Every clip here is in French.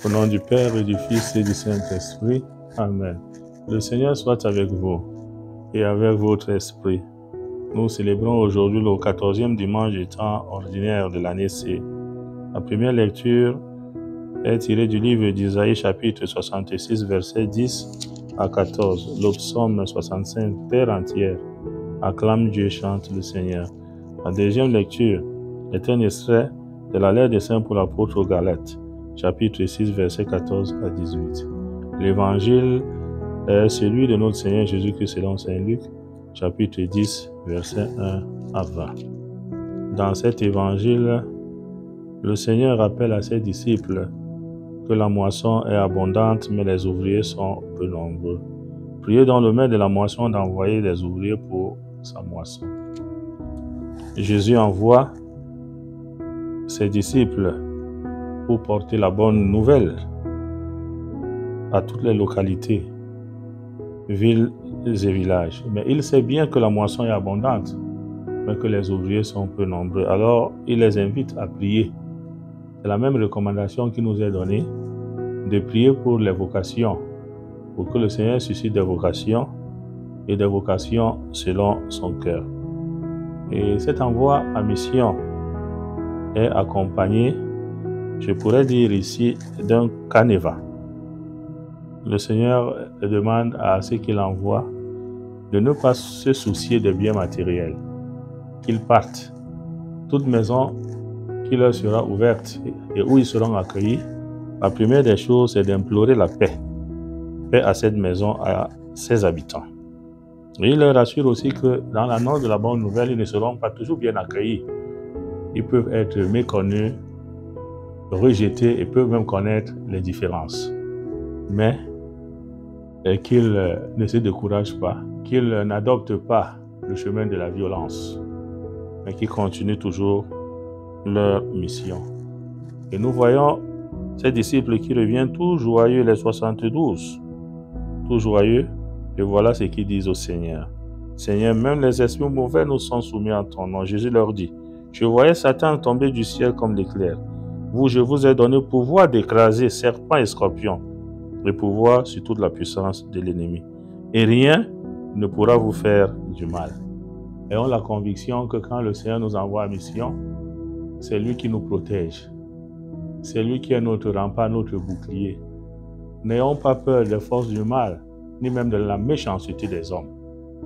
Au nom du Père et du Fils et du Saint-Esprit. Amen. Le Seigneur soit avec vous et avec votre esprit. Nous célébrons aujourd'hui le 14e dimanche du temps ordinaire de l'année C. La première lecture est tirée du livre d'Isaïe chapitre 66, versets 10 à 14. Le psaume 65, Terre entière, acclame Dieu, chante le Seigneur. La deuxième lecture est un extrait de la lettre des saints pour l'apôtre aux Galates, chapitre 6, versets 14 à 18. L'évangile est celui de notre Seigneur Jésus-Christ selon saint Luc, chapitre 10, versets 1 à 20. Dans cet évangile, le Seigneur rappelle à ses disciples que la moisson est abondante, mais les ouvriers sont peu nombreux. Priez donc le maître de la moisson d'envoyer des ouvriers pour sa moisson. Jésus envoie ses disciples pour porter la bonne nouvelle à toutes les localités, villes et villages. Mais il sait bien que la moisson est abondante, mais que les ouvriers sont peu nombreux. Alors, il les invite à prier. C'est la même recommandation qui nous est donnée, de prier pour les vocations, pour que le Seigneur suscite des vocations et des vocations selon son cœur. Et cet envoi à mission est accompagné, je pourrais dire ici, d'un canevas. Le Seigneur demande à ceux qu'il envoie de ne pas se soucier des biens matériels, qu'ils partent. Toute maison qui leur sera ouverte et où ils seront accueillis, la première des choses, c'est d'implorer la paix. Paix à cette maison, à ses habitants. Et il leur assure aussi que dans l'annonce de la bonne nouvelle, ils ne seront pas toujours bien accueillis. Ils peuvent être méconnus, rejetés et peuvent même connaître les différences. Mais qu'ils ne se découragent pas, qu'ils n'adoptent pas le chemin de la violence, mais qu'ils continuent toujours leur mission. Et nous voyons ces disciples qui reviennent tout joyeux, les 72, tout joyeux, et voilà ce qu'ils disent au Seigneur. Seigneur, même les esprits mauvais nous sont soumis en ton nom. Jésus leur dit, je voyais Satan tomber du ciel comme l'éclair. Vous, je vous ai donné pouvoir d'écraser serpents et scorpions, et pouvoir sur toute la puissance de l'ennemi. Et rien ne pourra vous faire du mal. Ayons la conviction que quand le Seigneur nous envoie en mission, c'est lui qui nous protège. C'est lui qui est notre rempart, notre bouclier. N'ayons pas peur des forces du mal, ni même de la méchanceté des hommes,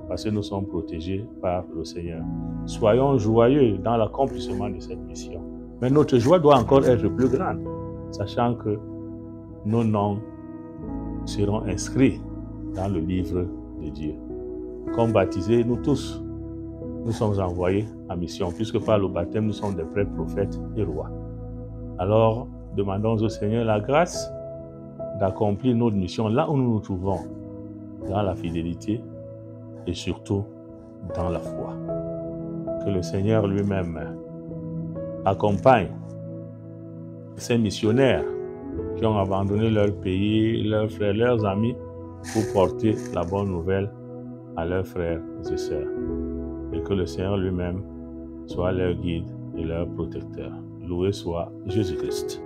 parce que nous sommes protégés par le Seigneur. Soyons joyeux dans l'accomplissement de cette mission. Mais notre joie doit encore être plus grande, sachant que nos noms seront inscrits dans le livre de Dieu. Comme baptisés, nous tous, nous sommes envoyés en mission, puisque par le baptême, nous sommes des prêtres, prophètes et rois. Alors, demandons au Seigneur la grâce d'accomplir notre mission là où nous nous trouvons, dans la fidélité et surtout dans la foi. Que le Seigneur lui-même accompagne ces missionnaires qui ont abandonné leur pays, leurs frères, leurs amis pour porter la bonne nouvelle à leurs frères et sœurs. Et que le Seigneur lui-même soit leur guide et leur protecteur. Loué soit Jésus-Christ.